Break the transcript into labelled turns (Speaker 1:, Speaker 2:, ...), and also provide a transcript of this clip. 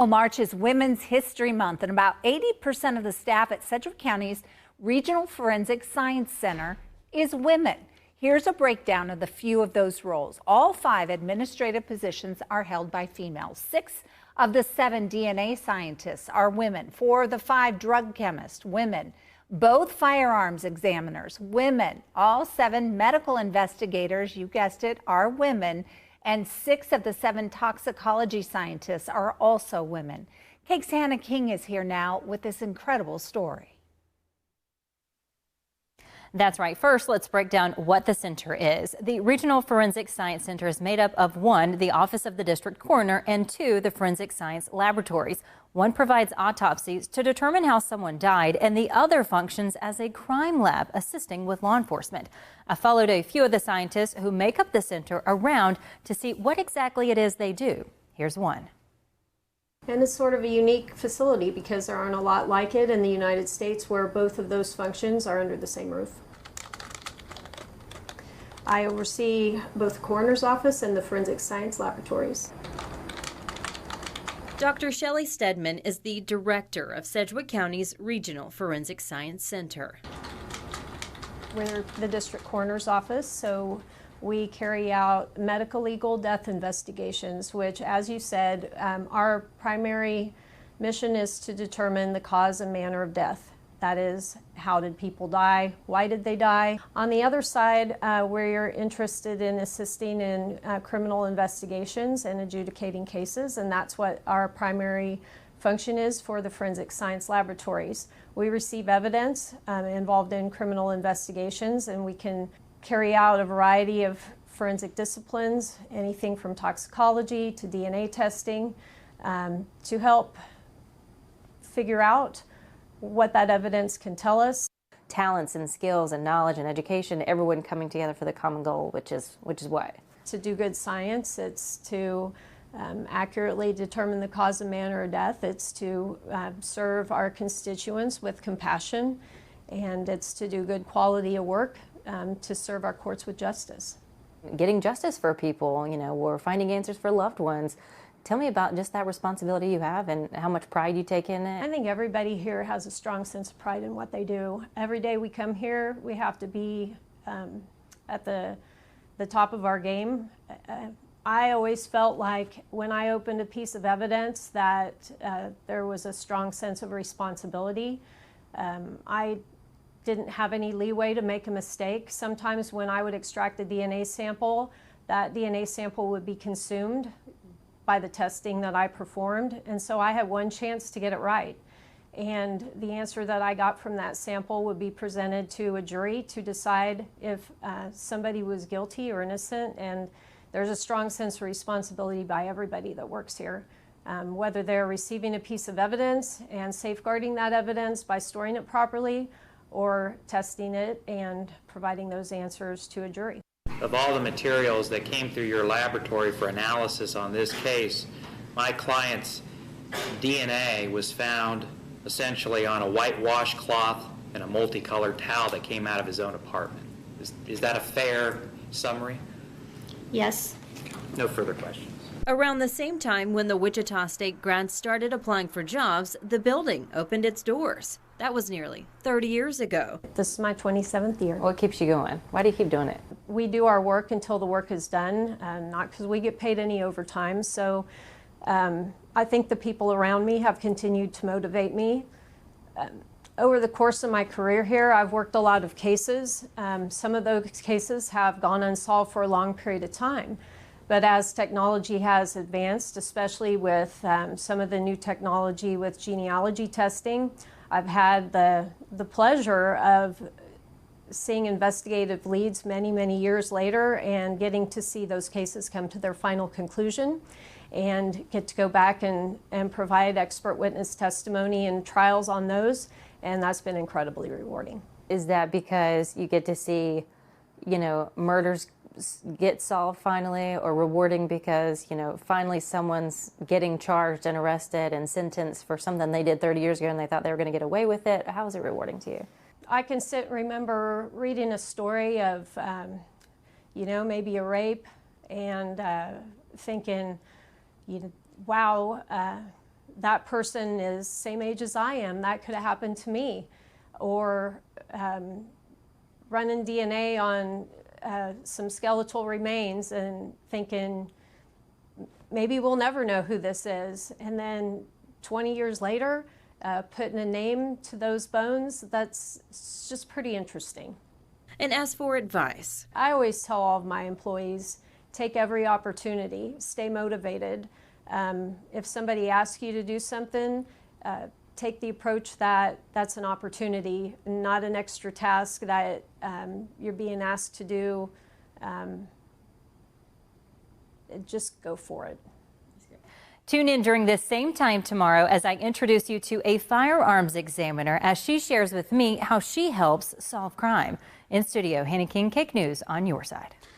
Speaker 1: Well, March is Women's History Month, and about 80% of the staff at Sedgwick County's Regional Forensic Science Center is women. Here's a breakdown of the few of those roles. All 5 administrative positions are held by females. 6 of the 7 DNA scientists are women. 4 of the 5 drug chemists, women. Both firearms examiners, women. All 7 medical investigators, you guessed it, are women. And 6 of the 7 toxicology scientists are also women. KAKE's Hannah King is here now with this incredible story.
Speaker 2: That's right. First, let's break down what the center is. The Regional Forensic Science Center is made up of 1, the Office of the District Coroner, and 2, the Forensic Science Laboratories. 1 provides autopsies to determine how someone died, and the other functions as a crime lab, assisting with law enforcement. I followed a few of the scientists who make up the center around to see what exactly it is they do. Here's one.
Speaker 3: And it's sort of a unique facility because there aren't a lot like it in the United States where both of those functions are under the same roof. I oversee both the coroner's office and the forensic science laboratories.
Speaker 2: Dr. Shelley Stedman is the director of Sedgwick County's Regional Forensic Science Center.
Speaker 3: We're the district coroner's office, so we carry out medical legal death investigations, which, as you said, our primary mission is to determine the cause and manner of death. That is, how did people die? Why did they die? On the other side, we're interested in assisting in criminal investigations and adjudicating cases, and that's what our primary function is for the forensic science laboratories. We receive evidence involved in criminal investigations, and we can carry out a variety of forensic disciplines, anything from toxicology to DNA testing, to help figure out what that evidence can tell us.
Speaker 2: Talents and skills and knowledge and education, everyone coming together for the common goal, which is what?
Speaker 3: To do good science, it's to accurately determine the cause and manner of death, it's to serve our constituents with compassion, and it's to do good quality of work to serve our courts with justice.
Speaker 2: Getting justice for people, or finding answers for loved ones. Tell me about just that responsibility you have and how much pride you take in it.
Speaker 3: I think everybody here has a strong sense of pride in what they do. Every day we come here, we have to be at the top of our game. I always felt like when I opened a piece of evidence that there was a strong sense of responsibility. I didn't have any leeway to make a mistake. Sometimes when I would extract a DNA sample, that DNA sample would be consumed by the testing that I performed, and so I had one chance to get it right. And the answer that I got from that sample would be presented to a jury to decide if somebody was guilty or innocent, and there's a strong sense of responsibility by everybody that works here. Whether they're receiving a piece of evidence and safeguarding that evidence by storing it properly, or testing it and providing those answers to a jury.
Speaker 4: Of all the materials that came through your laboratory for analysis on this case, my client's DNA was found essentially on a white washcloth and a multicolored towel that came out of his own apartment. Is that a fair summary?
Speaker 3: Yes.
Speaker 4: No further questions.
Speaker 2: Around the same time when the Wichita State grads started applying for jobs, the building opened its doors. That was nearly 30 years ago.
Speaker 3: This is my 27th year.
Speaker 2: What keeps you going? Why do you keep doing it?
Speaker 3: We do our work until the work is done, not because we get paid any overtime. So I think the people around me have continued to motivate me. Over the course of my career here, I've worked a lot of cases. Some of those cases have gone unsolved for a long period of time. But as technology has advanced, especially with some of the new technology with genealogy testing, I've had the pleasure of seeing investigative leads many, many years later and getting to see those cases come to their final conclusion and get to go back and provide expert witness testimony and trials on those, and that's been incredibly rewarding.
Speaker 2: Is that because you get to see, murders get solved finally, or rewarding because, finally someone's getting charged and arrested and sentenced for something they did 30 years ago and they thought they were going to get away with it? How is it rewarding to you?
Speaker 3: I can remember reading a story of, maybe a rape and thinking, wow, that person is same age as I am. That could have happened to me. Or running DNA on some skeletal remains and thinking, maybe we'll never know who this is. And then 20 years later, putting a name to those bones, that's just pretty interesting.
Speaker 5: And as for advice,
Speaker 3: I always tell all of my employees, take every opportunity, stay motivated. If somebody asks you to do something, take the approach that that's an opportunity, not an extra task that you're being asked to do. Just go for it.
Speaker 2: Tune in during this same time tomorrow as I introduce you to a firearms examiner as she shares with me how she helps solve crime. In studio, Hannah King, KAKE News on your side.